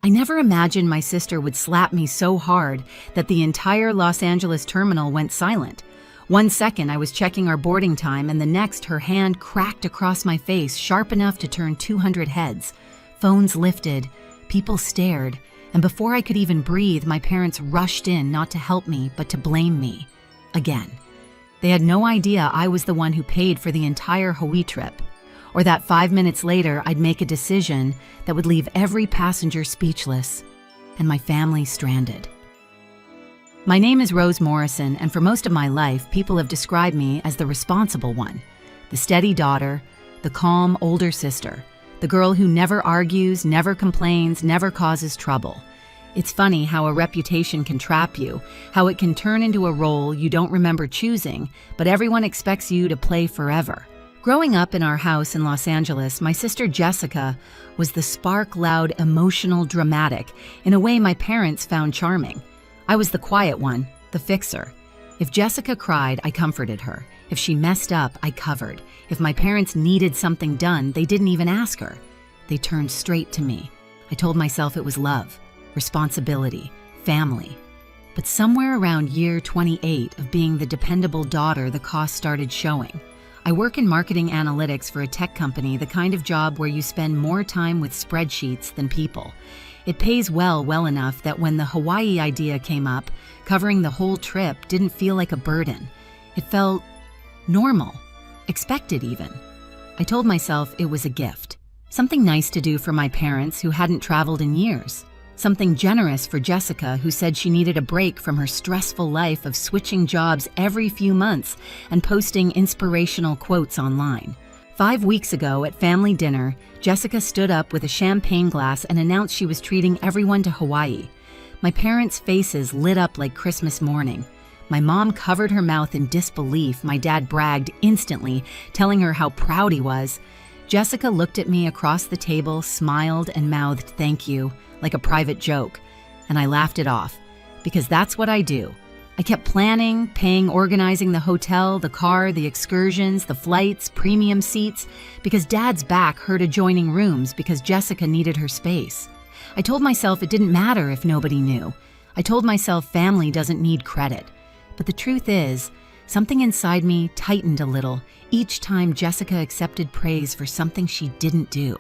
I never imagined my sister would slap me so hard that the entire Los Angeles terminal went silent. 1 second I was checking our boarding time, and the next her hand cracked across my face sharp enough to turn 200 heads. Phones lifted, people stared, and before I could even breathe, my parents rushed in not to help me but to blame me. Again. They had no idea I was the one who paid for the entire Hawaii trip, or that 5 minutes later I'd make a decision that would leave every passenger speechless and my family stranded. My name is Rose Morrison, and for most of my life, people have described me as the responsible one, the steady daughter, the calm older sister, the girl who never argues, never complains, never causes trouble. It's funny how a reputation can trap you, how it can turn into a role you don't remember choosing, but everyone expects you to play forever. Growing up in our house in Los Angeles, my sister Jessica was the spark, loud, emotional, dramatic, in a way my parents found charming. I was the quiet one, the fixer. If Jessica cried, I comforted her. If she messed up, I covered. If my parents needed something done, they didn't even ask her. They turned straight to me. I told myself it was love, responsibility, family. But somewhere around year 28 of being the dependable daughter, the cost started showing. I work in marketing analytics for a tech company, the kind of job where you spend more time with spreadsheets than people. It pays well enough that when the Hawaii idea came up, covering the whole trip didn't feel like a burden. It felt normal, expected even. I told myself it was a gift, something nice to do for my parents who hadn't traveled in years. Something generous for Jessica, who said she needed a break from her stressful life of switching jobs every few months and posting inspirational quotes online. 5 weeks ago at family dinner, Jessica stood up with a champagne glass and announced she was treating everyone to Hawaii. My parents' faces lit up like Christmas morning. My mom covered her mouth in disbelief. My dad bragged instantly, telling her how proud he was. Jessica looked at me across the table, smiled, and mouthed "thank you," like a private joke, and I laughed it off, because that's what I do. I kept planning, paying, organizing the hotel, the car, the excursions, the flights, premium seats, because Dad's back hurt adjoining rooms because Jessica needed her space. I told myself it didn't matter if nobody knew. I told myself family doesn't need credit. But the truth is, something inside me tightened a little each time Jessica accepted praise for something she didn't do.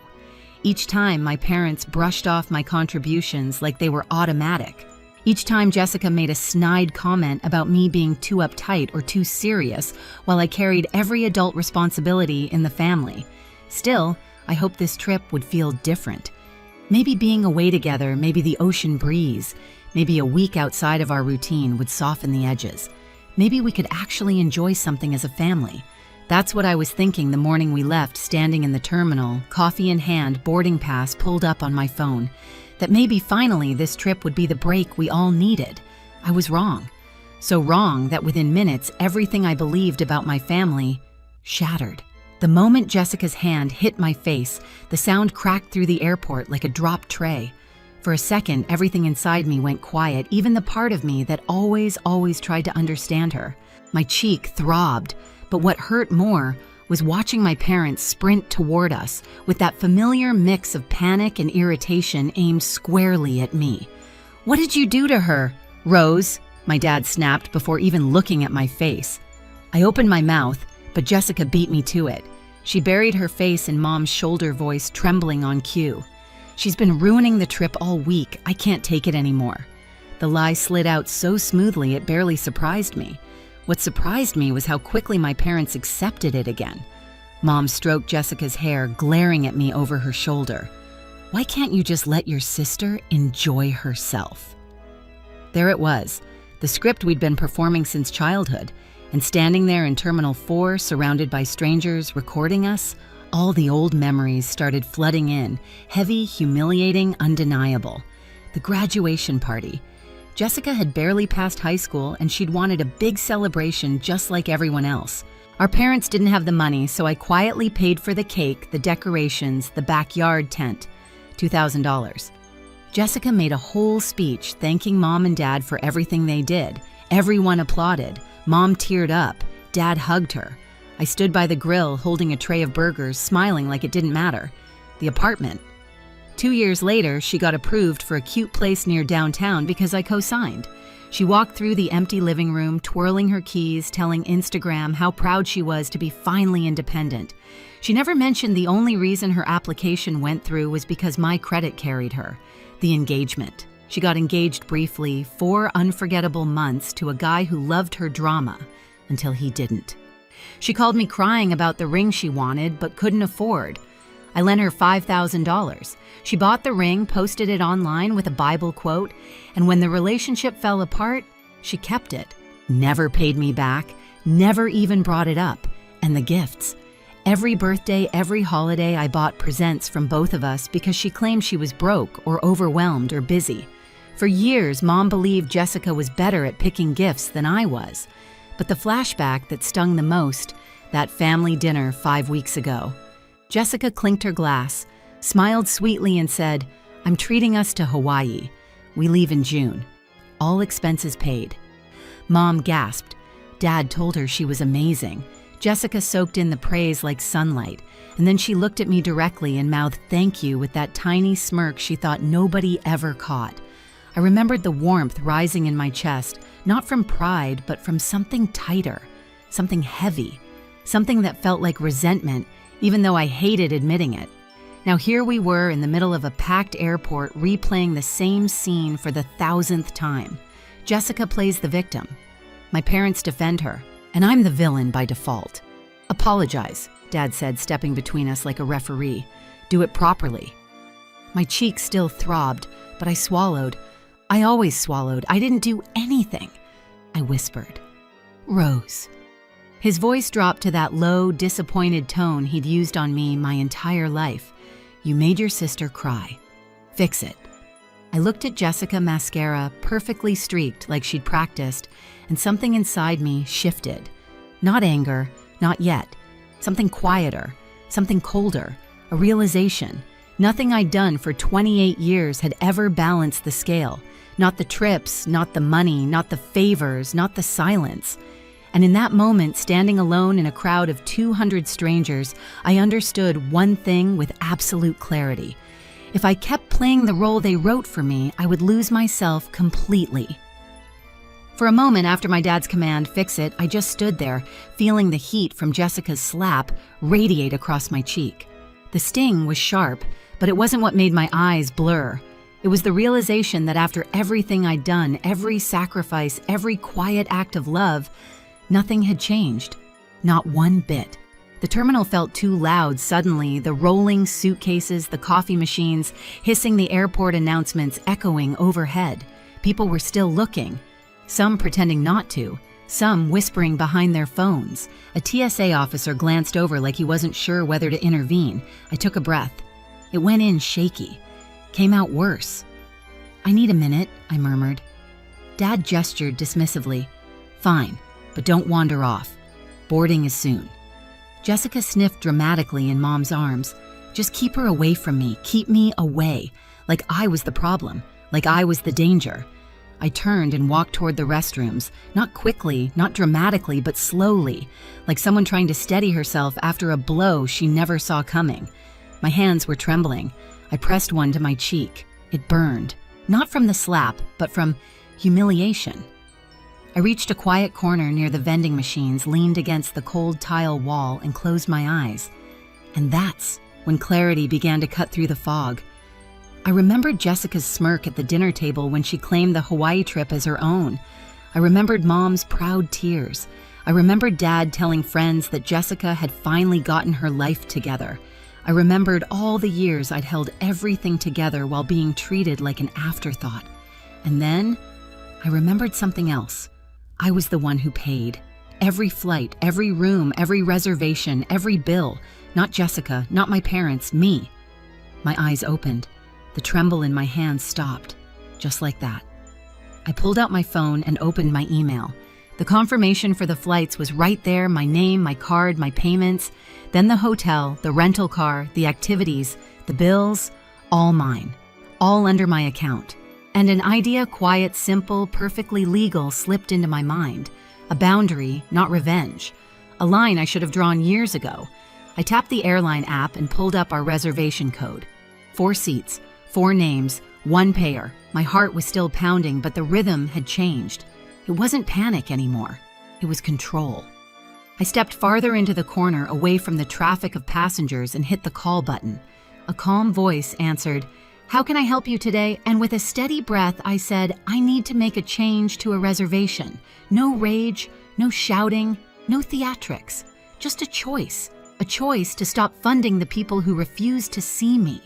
Each time my parents brushed off my contributions like they were automatic. Each time Jessica made a snide comment about me being too uptight or too serious while I carried every adult responsibility in the family. Still, I hoped this trip would feel different. Maybe being away together, maybe the ocean breeze, maybe a week outside of our routine would soften the edges. Maybe we could actually enjoy something as a family. That's what I was thinking the morning we left, standing in the terminal, coffee in hand, boarding pass pulled up on my phone. That maybe finally this trip would be the break we all needed. I was wrong. So wrong that within minutes, everything I believed about my family shattered. The moment Jessica's hand hit my face, the sound cracked through the airport like a dropped tray. For a second, everything inside me went quiet, even the part of me that always tried to understand her. My cheek throbbed. But what hurt more was watching my parents sprint toward us with that familiar mix of panic and irritation aimed squarely at me. "What did you do to her, Rose?" my dad snapped before even looking at my face. I opened my mouth, but Jessica beat me to it. She buried her face in Mom's shoulder, voice trembling on cue. "She's been ruining the trip all week. I can't take it anymore." The lie slid out so smoothly it barely surprised me. What surprised me was how quickly my parents accepted it again. Mom stroked Jessica's hair, glaring at me over her shoulder. "Why can't you just let your sister enjoy herself?" There it was, the script we'd been performing since childhood, and standing there in Terminal 4, surrounded by strangers recording us, all the old memories started flooding in, heavy, humiliating, undeniable. The graduation party. Jessica had barely passed high school, and she'd wanted a big celebration just like everyone else. Our parents didn't have the money, so I quietly paid for the cake, the decorations, the backyard tent. $2,000. Jessica made a whole speech thanking Mom and Dad for everything they did. Everyone applauded. Mom teared up. Dad hugged her. I stood by the grill holding a tray of burgers, smiling like it didn't matter. The apartment. 2 years later, she got approved for a cute place near downtown because I co-signed. She walked through the empty living room, twirling her keys, telling Instagram how proud she was to be finally independent. She never mentioned the only reason her application went through was because my credit carried her: the engagement. She got engaged briefly, 4 unforgettable months, to a guy who loved her drama, until he didn't. She called me crying about the ring she wanted but couldn't afford. I lent her $5,000. She bought the ring, posted it online with a Bible quote, and when the relationship fell apart, she kept it. Never paid me back, never even brought it up. And the gifts. Every birthday, every holiday, I bought presents from both of us because she claimed she was broke or overwhelmed or busy. For years, Mom believed Jessica was better at picking gifts than I was. But the flashback that stung the most, that family dinner 5 weeks ago. Jessica clinked her glass, smiled sweetly and said, "I'm treating us to Hawaii. We leave in June. All expenses paid." Mom gasped. Dad told her she was amazing. Jessica soaked in the praise like sunlight, and then she looked at me directly and mouthed thank you with that tiny smirk she thought nobody ever caught. I remembered the warmth rising in my chest, not from pride, but from something tighter, something heavy, something that felt like resentment, even though I hated admitting it. Now here we were in the middle of a packed airport replaying the same scene for the 1,000th time. Jessica plays the victim. My parents defend her, and I'm the villain by default. "Apologize," Dad said, stepping between us like a referee. "Do it properly." My cheeks still throbbed, but I swallowed. I always swallowed. I didn't do anything. I whispered, "Rose." His voice dropped to that low, disappointed tone he'd used on me my entire life. "You made your sister cry. Fix it." I looked at Jessica mascara, perfectly streaked like she'd practiced, and something inside me shifted. Not anger, not yet. Something quieter, something colder, a realization. Nothing I'd done for 28 years had ever balanced the scale. Not the trips, not the money, not the favors, not the silence. And in that moment, standing alone in a crowd of 200 strangers, I understood one thing with absolute clarity. If I kept playing the role they wrote for me, I would lose myself completely. For a moment after my dad's command, "Fix it," I just stood there, feeling the heat from Jessica's slap radiate across my cheek. The sting was sharp, but it wasn't what made my eyes blur. It was the realization that after everything I'd done, every sacrifice, every quiet act of love, nothing had changed. Not one bit. The terminal felt too loud suddenly, the rolling suitcases, the coffee machines, hissing the airport announcements echoing overhead. People were still looking, some pretending not to, some whispering behind their phones. A TSA officer glanced over like he wasn't sure whether to intervene. I took a breath. It went in shaky. Came out worse. "I need a minute," I murmured. Dad gestured dismissively. "Fine, but don't wander off. Boarding is soon." Jessica sniffed dramatically in Mom's arms. "Just keep her away from me. Keep me away. Like I was the problem. Like I was the danger." I turned and walked toward the restrooms, not quickly, not dramatically, but slowly, like someone trying to steady herself after a blow she never saw coming. My hands were trembling. I pressed one to my cheek. It burned, not from the slap, but from humiliation. I reached a quiet corner near the vending machines, leaned against the cold tile wall, and closed my eyes. And that's when clarity began to cut through the fog. I remembered Jessica's smirk at the dinner table when she claimed the Hawaii trip as her own. I remembered Mom's proud tears. I remembered Dad telling friends that Jessica had finally gotten her life together. I remembered all the years I'd held everything together while being treated like an afterthought. And then I remembered something else. I was the one who paid. Every flight, every room, every reservation, every bill. Not Jessica, not my parents, me. My eyes opened. The tremble in my hands stopped, just like that. I pulled out my phone and opened my email. The confirmation for the flights was right there, my name, my card, my payments, then the hotel, the rental car, the activities, the bills, all mine, all under my account. And an idea, quiet, simple, perfectly legal, slipped into my mind. A boundary, not revenge. A line I should have drawn years ago. I tapped the airline app and pulled up our reservation code. 4 seats, 4 names, 1 payer. My heart was still pounding, but the rhythm had changed. It wasn't panic anymore. It was control. I stepped farther into the corner away from the traffic of passengers and hit the call button. A calm voice answered, "How can I help you today?" And with a steady breath, I said, "I need to make a change to a reservation. No rage, no shouting, no theatrics. Just a choice to stop funding the people who refuse to see me."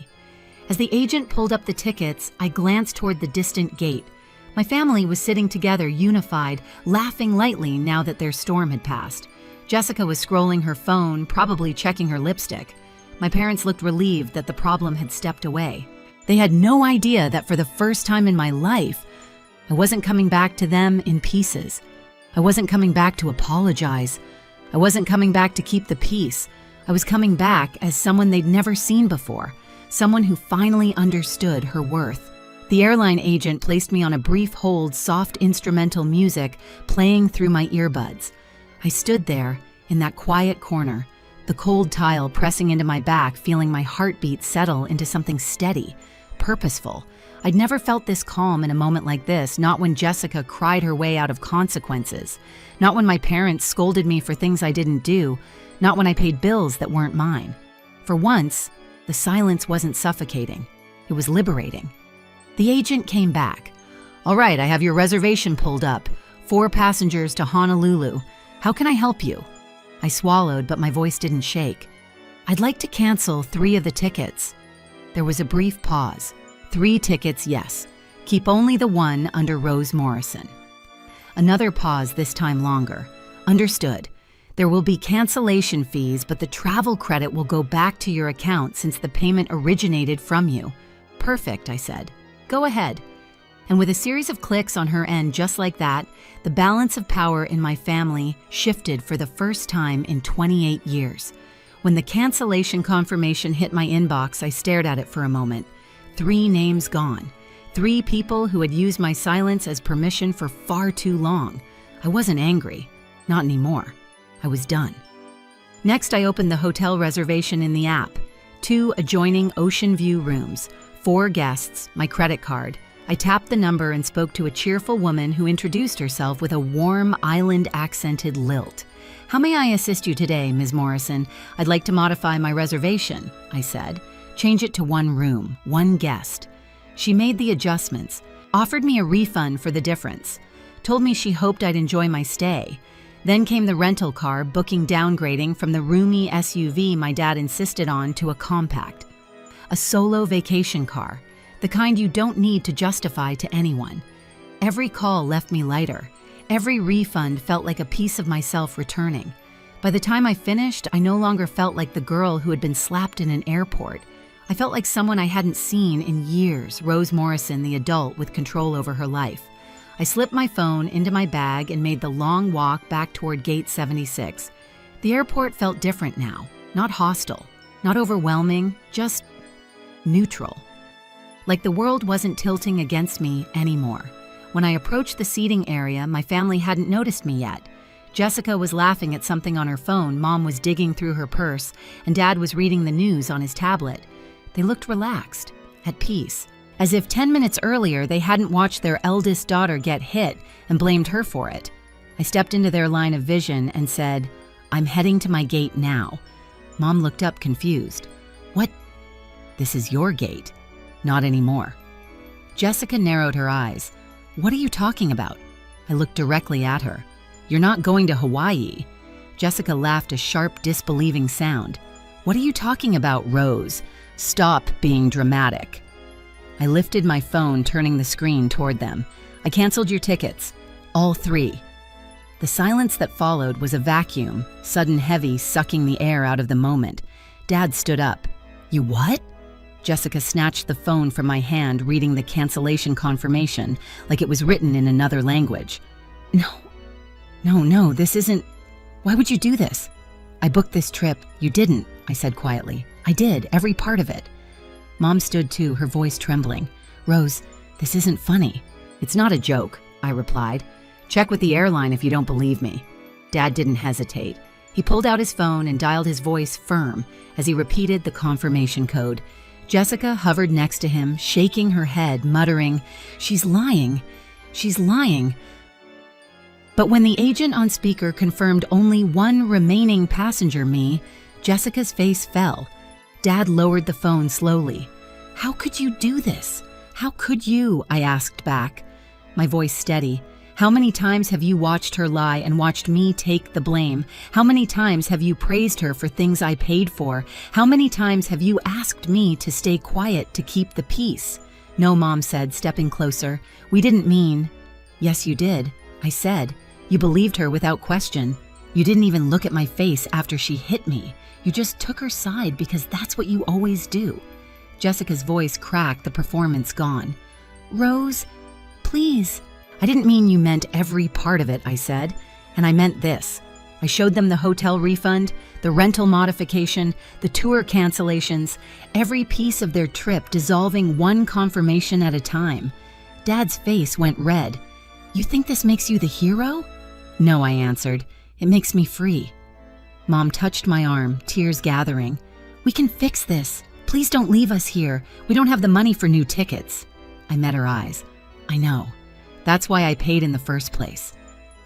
As the agent pulled up the tickets, I glanced toward the distant gate. My family was sitting together, unified, laughing lightly now that their storm had passed. Jessica was scrolling her phone, probably checking her lipstick. My parents looked relieved that the problem had stepped away. They had no idea that for the first time in my life, I wasn't coming back to them in pieces. I wasn't coming back to apologize. I wasn't coming back to keep the peace. I was coming back as someone they'd never seen before, someone who finally understood her worth. The airline agent placed me on a brief hold, soft instrumental music playing through my earbuds. I stood there in that quiet corner, the cold tile pressing into my back, feeling my heartbeat settle into something steady, purposeful. I'd never felt this calm in a moment like this, not when Jessica cried her way out of consequences, not when my parents scolded me for things I didn't do, not when I paid bills that weren't mine. For once, the silence wasn't suffocating. It was liberating. The agent came back. "All right, I have your reservation pulled up. 4 passengers to Honolulu. How can I help you?" I swallowed, but my voice didn't shake. "I'd like to cancel 3 of the tickets." There was a brief pause. 3 tickets, yes. Keep only the 1 under Rose Morrison. Another pause, this time longer. "Understood. There will be cancellation fees, but the travel credit will go back to your account since the payment originated from you." "Perfect," I said. "Go ahead." And with a series of clicks on her end just like that, the balance of power in my family shifted for the first time in 28 years. When the cancellation confirmation hit my inbox, I stared at it for a moment. 3 names gone. 3 people who had used my silence as permission for far too long. I wasn't angry. Not anymore. I was done. Next, I opened the hotel reservation in the app. 2 adjoining ocean view rooms. 4 guests, my credit card. I tapped the number and spoke to a cheerful woman who introduced herself with a warm, island-accented lilt. "How may I assist you today, Ms. Morrison? I'd like to modify my reservation," I said. "Change it to 1 room, 1 guest." She made the adjustments, offered me a refund for the difference, told me she hoped I'd enjoy my stay. Then came the rental car, booking downgrading from the roomy SUV my dad insisted on to a compact. A solo vacation car, the kind you don't need to justify to anyone. Every call left me lighter. Every refund felt like a piece of myself returning. By the time I finished, I no longer felt like the girl who had been slapped in an airport. I felt like someone I hadn't seen in years, Rose Morrison, the adult with control over her life. I slipped my phone into my bag and made the long walk back toward Gate 76. The airport felt different now, not hostile, not overwhelming, just neutral. Like the world wasn't tilting against me anymore. When I approached the seating area, my family hadn't noticed me yet. Jessica was laughing at something on her phone, Mom was digging through her purse, and Dad was reading the news on his tablet. They looked relaxed, at peace, as if 10 minutes earlier they hadn't watched their eldest daughter get hit and blamed her for it. I stepped into their line of vision and said, "I'm heading to my gate now." Mom looked up confused. "What? This is your gate." "Not anymore." Jessica narrowed her eyes. "What are you talking about?" I looked directly at her. "You're not going to Hawaii." Jessica laughed a sharp, disbelieving sound. "What are you talking about, Rose? Stop being dramatic." I lifted my phone, turning the screen toward them. "I canceled your tickets. All 3. The silence that followed was a vacuum, sudden heavy, sucking the air out of the moment. Dad stood up. "You what?" Jessica snatched the phone from my hand, reading the cancellation confirmation like it was written in another language. No, this isn't... Why would you do this?" "I booked this trip." "You didn't," I said quietly. "I did, every part of it." Mom stood too, her voice trembling. "Rose, this isn't funny." "It's not a joke," I replied. "Check with the airline if you don't believe me." Dad didn't hesitate. He pulled out his phone and dialed his voice firm as he repeated the confirmation code. Jessica hovered next to him, shaking her head, muttering, "She's lying. She's lying." But when the agent on speaker confirmed only one remaining passenger, me, Jessica's face fell. Dad lowered the phone slowly. "How could you do this? How could you?" I asked back, my voice steady. "How many times have you watched her lie and watched me take the blame? How many times have you praised her for things I paid for? How many times have you asked me to stay quiet to keep the peace?" "No," Mom said, stepping closer. "We didn't mean—" "Yes, you did," I said. "You believed her without question. You didn't even look at my face after she hit me. You just took her side because that's what you always do." Jessica's voice cracked, the performance gone. "Rose, please." "I didn't mean you meant every part of it," I said. "And I meant this." I showed them the hotel refund, the rental modification, the tour cancellations, every piece of their trip dissolving one confirmation at a time. Dad's face went red. "You think this makes you the hero?" "No," I answered. "It makes me free." Mom touched my arm, tears gathering. "We can fix this. Please don't leave us here. We don't have the money for new tickets." I met her eyes. "I know. That's why I paid in the first place."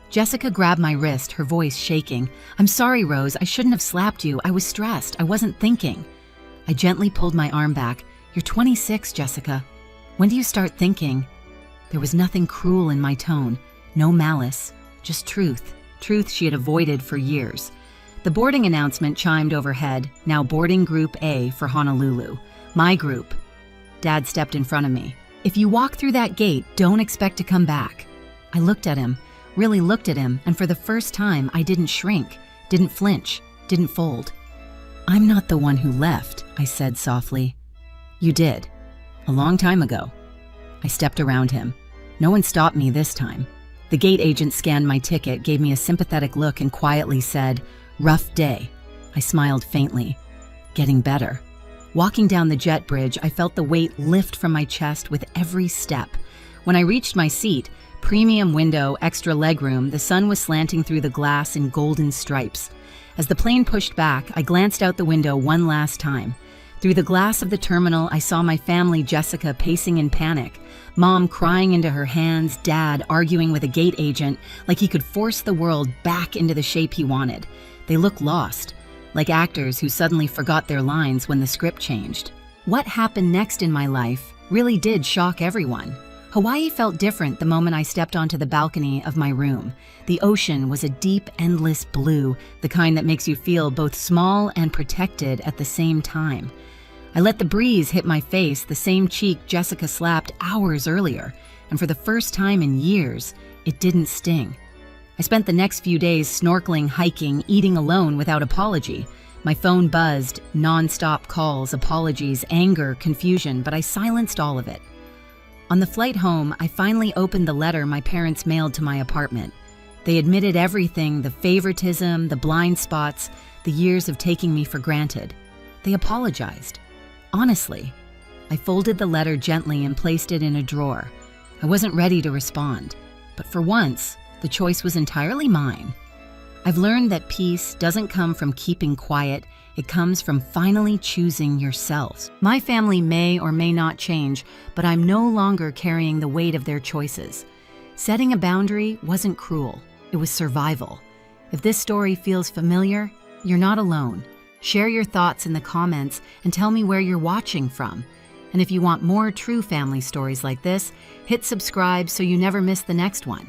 Jessica grabbed my wrist, her voice shaking. "I'm sorry, Rose. I shouldn't have slapped you. I was stressed. I wasn't thinking." I gently pulled my arm back. "You're 26, Jessica. When do you start thinking?" There was nothing cruel in my tone. No malice. Just truth. Truth she had avoided for years. The boarding announcement chimed overhead. Now boarding Group A for Honolulu. My group. Dad stepped in front of me. "If you walk through that gate, don't expect to come back." I looked at him, really looked at him, and for the first time, I didn't shrink, didn't flinch, didn't fold. "I'm not the one who left," I said softly. "You did. A long time ago." I stepped around him. No one stopped me this time. The gate agent scanned my ticket, gave me a sympathetic look, and quietly said, "Rough day." I smiled faintly. Getting better. Walking down the jet bridge, I felt the weight lift from my chest with every step. When I reached my seat, premium window, extra legroom, the sun was slanting through the glass in golden stripes. As the plane pushed back, I glanced out the window one last time. Through the glass of the terminal, I saw my family, Jessica, pacing in panic. Mom crying into her hands, Dad arguing with a gate agent like he could force the world back into the shape he wanted. They looked lost, like actors who suddenly forgot their lines when the script changed. What happened next in my life really did shock everyone. Hawaii felt different the moment I stepped onto the balcony of my room. The ocean was a deep, endless blue, the kind that makes you feel both small and protected at the same time. I let the breeze hit my face, the same cheek Jessica slapped hours earlier, and for the first time in years, it didn't sting. I spent the next few days snorkeling, hiking, eating alone without apology. My phone buzzed, non-stop calls, apologies, anger, confusion, but I silenced all of it. On the flight home, I finally opened the letter my parents mailed to my apartment. They admitted everything, the favoritism, the blind spots, the years of taking me for granted. They apologized. Honestly. I folded the letter gently and placed it in a drawer. I wasn't ready to respond, but for once, the choice was entirely mine. I've learned that peace doesn't come from keeping quiet, it comes from finally choosing yourselves. My family may or may not change, but I'm no longer carrying the weight of their choices. Setting a boundary wasn't cruel, it was survival. If this story feels familiar, you're not alone. Share your thoughts in the comments and tell me where you're watching from. And if you want more true family stories like this, hit subscribe so you never miss the next one.